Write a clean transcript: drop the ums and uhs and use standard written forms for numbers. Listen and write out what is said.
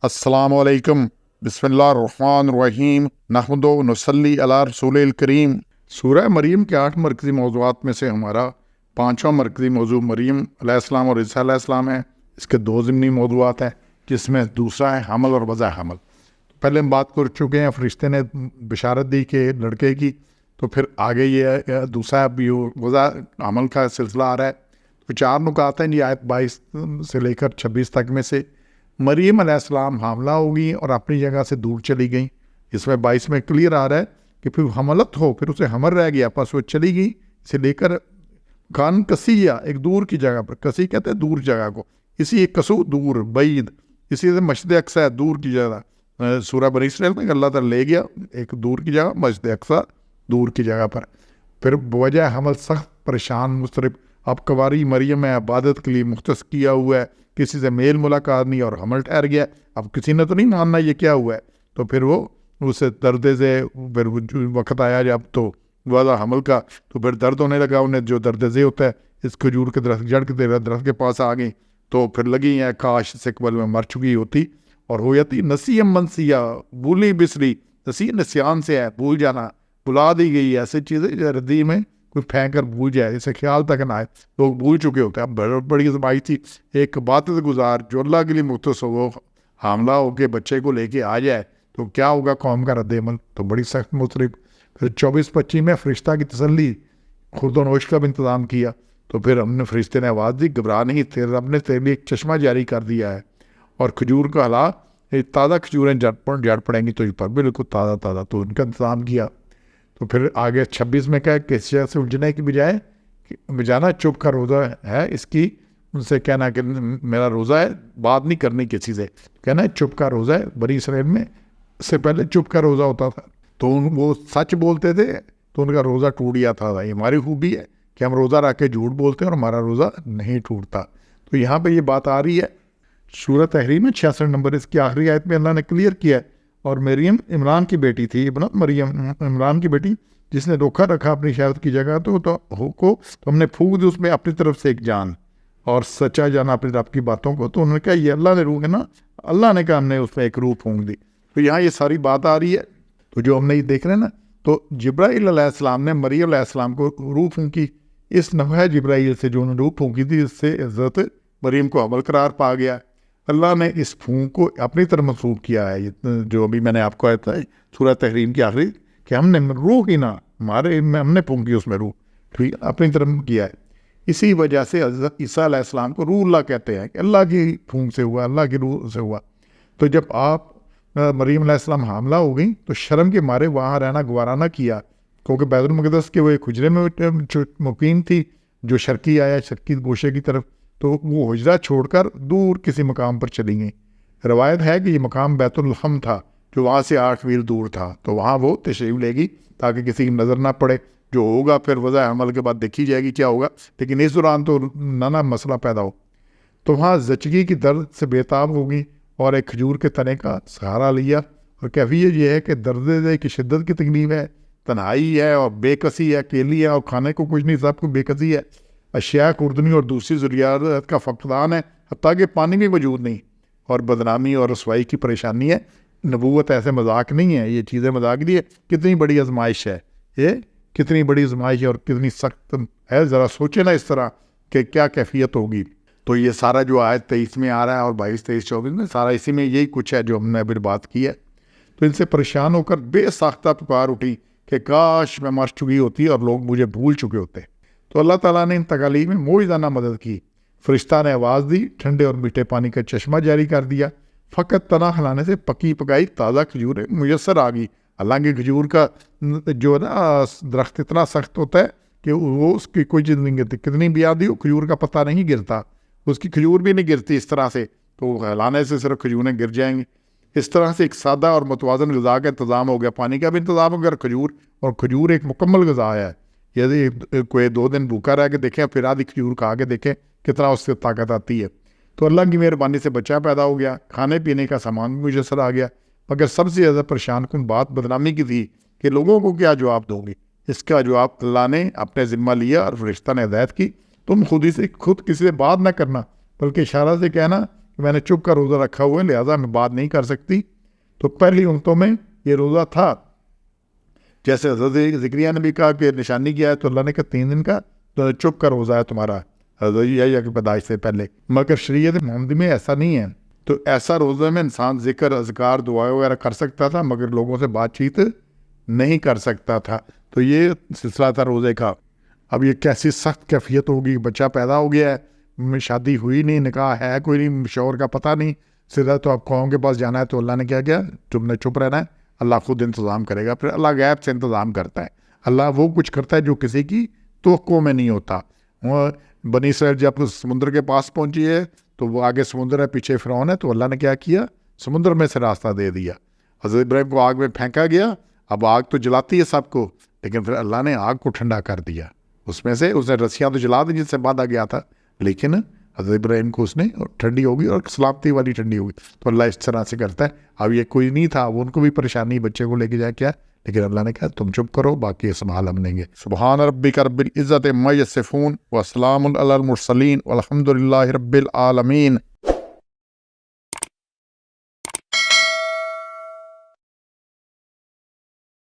السلام علیکم، بسم اللہ الرحمن الرحیم، نحمد و نصلی علی رسول الکریم۔ سورہ مریم کے 8 مرکزی موضوعات میں سے ہمارا 5واں مرکزی موضوع مریم علیہ السلام اور عیسیٰ علیہ السلام ہے۔ اس کے 2 ضمنی موضوعات ہیں، جس میں دوسرا ہے حمل اور وضع حمل۔ پہلے ہم بات کر چکے ہیں، فرشتے نے بشارت دی کہ لڑکے کی، تو پھر آگے یہ دوسرا وضع حمل کا سلسلہ آ رہا ہے۔ تو 4 نکات ہیں، یہ آیت 22 سے لے کر 26 تک میں سے۔ مریم علیہ السلام حاملہ ہوگی اور اپنی جگہ سے دور چلی گئیں۔ اس میں 22 میں کلیئر آ رہا ہے کہ پھر حملت ہو، پھر اسے حمل رہ گیا، پس وہ چلی گئی، اسے لے کر کان کسیہ، ایک دور کی جگہ پر، کسی کہتے ہیں دور جگہ کو، اسی ایک کسو دور، بعید، اسی سے مشرق اقصی دور کی جگہ۔ سورہ بنی اسرائیل میں اللہ تعالیٰ لے گیا ایک دور کی جگہ، مشرق اقصی دور کی جگہ پر۔ پھر بوجہ حمل سخت پریشان مضطرب، اب کواری مریم ہے، عبادت کے لیے مختص کیا ہوا ہے، کسی سے میل ملاقات نہیں اور حمل ٹھہر گیا۔ اب کسی نے تو نہیں ماننا یہ کیا ہوا ہے، تو پھر وہ اسے درد سے پھر وقت آیا جب تو وضع حمل کا، تو پھر درد ہونے لگا انہیں، جو درد سے ہوتا ہے۔ اس کھجور کے درخت جڑ کے درخت کے پاس آ گئی، تو پھر لگی ہیں کاش سے قبل میں مر چکی ہوتی اور ہو جاتی نسیم منسیہ، بھولی بسری، نسی نسیان سے ہے، بھول جانا، بلا دی گئی ایسی چیزیں جو ردی میں کوئی پھینک کر بھول جائے، اسے خیال تک نہ آئے، لوگ بھول چکے ہوتے ہیں۔ اب بڑی آزمائش تھی، ایک عبادت گزار جو اللہ کے لیے مختص ہو، وہ حاملہ ہو کے بچے کو لے کے آ جائے تو کیا ہوگا قوم کا رد عمل، تو بڑی سخت مضطرب۔ پھر 24-25 میں فرشتہ کی تسلی، خورد و نوش کا بھی انتظام کیا، تو پھر ہم نے فرشتے نے آواز دی، گھبرا نہیں، تیرے رب نے تیرے لیے ایک چشمہ جاری کر دیا ہے، اور کھجور کا ہلا، تازہ کھجوریں جڑ پڑیں گی تجھ پر، بالکل تازہ تازہ، تو ان کا انتظام کیا۔ تو پھر آگے 26 میں کہا کہ اس شہر سے الجھنے کی بجانا چپ کا روزہ ہے اس کی، ان سے کہنا کہ میرا روزہ ہے، بات نہیں کرنی کسی سے، کہنا چپ کا روزہ ہے۔ بنی اسرائیل میں اس سے پہلے چپ کا روزہ ہوتا تھا، تو وہ سچ بولتے تھے تو ان کا روزہ ٹوٹ گیا تھا۔ یہ ہماری خوبی ہے کہ ہم روزہ رکھ کے جھوٹ بولتے ہیں اور ہمارا روزہ نہیں ٹوٹتا۔ تو یہاں پہ یہ بات آ رہی ہے سورہ تحریم میں 66 نمبر، اس کی آخری آیت میں اللہ نے کلیئر کیا ہے، اور مریم عمران کی بیٹی تھی، ابنت مریم عمران کی بیٹی، جس نے دھوکہ رکھا اپنی شہوت کی جگہ تو ہم نے پھونک دی اس میں اپنی طرف سے ایک جان، اور سچا جانا اپنے رب کی باتوں کو۔ تو انہوں نے کہا یہ اللہ نے روح ہے نا، اللہ نے کہا ہم نے اس میں ایک روح پھونک دی۔ تو یہاں یہ ساری بات آ رہی ہے، تو جو ہم نے یہ دیکھ رہے ہیں نا، تو جبرائیل علیہ السلام نے مریم علیہ السلام کو روح پھونکی، اس نفع جبرائیل سے جو انہوں نے روح پھونکی تھی، اس سے عزت مریم کو حمل قرار پا گیا۔ اللہ نے اس پھونک کو اپنی طرف منسوب کیا ہے، جو ابھی میں نے آپ کو آیا تھا سورہ تحریم کی آخری، کہ ہم نے روح ہی نہ ہم نے پھونکی اس میں روح، ٹھیک اپنی طرف کیا ہے۔ اسی وجہ سے حضرت عیسیٰ علیہ السلام کو روح اللہ کہتے ہیں، کہ اللہ کی پھونک سے ہوا، اللہ کی روح سے ہوا۔ تو جب آپ مریم علیہ السلام حاملہ ہو گئیں تو شرم کے مارے وہاں رہنا گوارا نہ کیا، کیونکہ بیت المقدس کے وہ ایک حجرے میں مقیم تھی جو شرقی آیا، شرقی گوشے کی طرف، تو وہ حجرہ چھوڑ کر دور کسی مقام پر چلی گئیں۔ روایت ہے کہ یہ مقام بیت الحم تھا، جو وہاں سے 8 میل دور تھا، تو وہاں وہ تشریف لے گی تاکہ کسی کی نظر نہ پڑے، جو ہوگا پھر وضع حمل کے بعد دیکھی جائے گی کیا ہوگا، لیکن اس دوران تو نہ مسئلہ پیدا ہو۔ تو وہاں زچگی کی درد سے بےتاب ہوگی اور ایک کھجور کے تنے کا سہارا لیا، اور کیفیت یہ ہے کہ درد دل کی شدت کی تکلیف ہے، تنہائی ہے اور بے کسی ہے، اکیلی ہے اور کھانے کو کچھ نہیں، سب کو بے کسی ہے، اشیاء خوردنی اور دوسری ضروریات کا فقدان ہے، حتیٰ کہ پانی بھی موجود نہیں، اور بدنامی اور رسوائی کی پریشانی ہے۔ نبوت ایسے مذاق نہیں ہے، یہ چیزیں مذاق نہیں ہے، کتنی بڑی آزمائش ہے یہ، کتنی بڑی آزمائش ہے اور کتنی سخت ہے، ذرا سوچے نا اس طرح کہ کیا کیفیت ہوگی۔ تو یہ سارا جو آیت 23 میں آ رہا ہے اور 22, 23, 24 میں سارا اسی میں یہی کچھ ہے جو ہم نے ابھی بات کی ہے۔ تو ان سے پریشان ہو کر بے ساختہ پکار اٹھی کہ کاش میں مر چکی ہوتی اور لوگ مجھے بھول چکے ہوتے۔ تو اللہ تعالیٰ نے ان تکالیف میں معجزانہ مدد کی، فرشتہ نے آواز دی، ٹھنڈے اور میٹھے پانی کا چشمہ جاری کر دیا، فقط تنا ہلانے سے پکی پکائی تازہ کھجوریں میسر آ گئی۔ حالانکہ کھجور کا جو ہے نا درخت اتنا سخت ہوتا ہے کہ وہ اس کی کوئی چیز نہیں گرتی، کتنی بھی آدھی ہو کھجور کا پتہ نہیں گرتا، اس کی کھجور بھی نہیں گرتی اس طرح سے، تو ہلانے سے صرف کھجوریں گر جائیں گی۔ اس طرح سے ایک سادہ اور متوازن غذا کا انتظام ہو گیا، پانی کا بھی انتظام ہو گیا، کھجور ایک مکمل غذا ہے۔ یعنی کوئی 2 دن بھوکا رہ کے دیکھیں، پھر آدھی کھجور کھا کے دیکھیں کتنا اس سے طاقت آتی ہے۔ تو اللہ کی مہربانی سے بچہ پیدا ہو گیا، کھانے پینے کا سامان بھی میسر آ گیا، مگر سب سے زیادہ پریشان کن بات بدنامی کی تھی کہ لوگوں کو کیا جواب دوں گی۔ اس کا جواب اللہ نے اپنے ذمہ لیا اور فرشتہ نے ہدایت کی، تم خود کسی سے بات نہ کرنا، بلکہ اشارہ سے کہنا کہ میں نے چپ کا روزہ رکھا ہوا ہے لہٰذا میں بات نہیں کر سکتی. تو پہلی امتوں میں یہ روزہ تھا. جیسے حضرت زکریا نے بھی کہا کہ نشانی کیا ہے تو اللہ نے کہا 3 دن کا تو چپ کا روزہ ہے تمہارا حضرت یحییٰ کی پیدائش سے پہلے. مگر شریعت محمدی میں ایسا نہیں ہے. تو ایسا روزے میں انسان ذکر اذکار دعائیں وغیرہ کر سکتا تھا مگر لوگوں سے بات چیت نہیں کر سکتا تھا. تو یہ سلسلہ تھا روزے کا. اب یہ کیسی سخت کیفیت ہوگی, بچہ پیدا ہو گیا ہے, شادی ہوئی نہیں, نکاح ہے کوئی نہیں, شوہر کا پتہ نہیں, سیدھا تو آپ قوم کے پاس جانا ہے. تو اللہ نے کیا کیا, تم نے چپ رہنا ہے, اللہ خود انتظام کرے گا. پھر اللہ غیب سے انتظام کرتا ہے. اللہ وہ کچھ کرتا ہے جو کسی کی توقع میں نہیں ہوتا. بنی اسرائیل جب سمندر کے پاس پہنچی ہے تو وہ آگے سمندر ہے, پیچھے فرعون ہے, تو اللہ نے کیا کیا, سمندر میں سے راستہ دے دیا. حضرت ابراہیم کو آگ میں پھینکا گیا. اب آگ تو جلاتی ہے سب کو, لیکن پھر اللہ نے آگ کو ٹھنڈا کر دیا. اس میں سے اس نے رسیاں تو جلا دی جن سے باندھا گیا تھا, لیکن حضرت ابراہیم کو اس نے ٹھنڈی ہوگی اور سلامتی والی ٹھنڈی ہوگی. تو اللہ اس طرح سے کرتا ہے. اب یہ کوئی نہیں تھا, ان کو بھی پریشانی, بچے کو لے کے جائے کیا, لیکن اللہ نے کہا تم چپ کرو, باقی سنبھال ہم لیں گے. سبحان ربک رب العزت عما یصفون وسلام علی المرسلین والحمد للہ رب العالمین.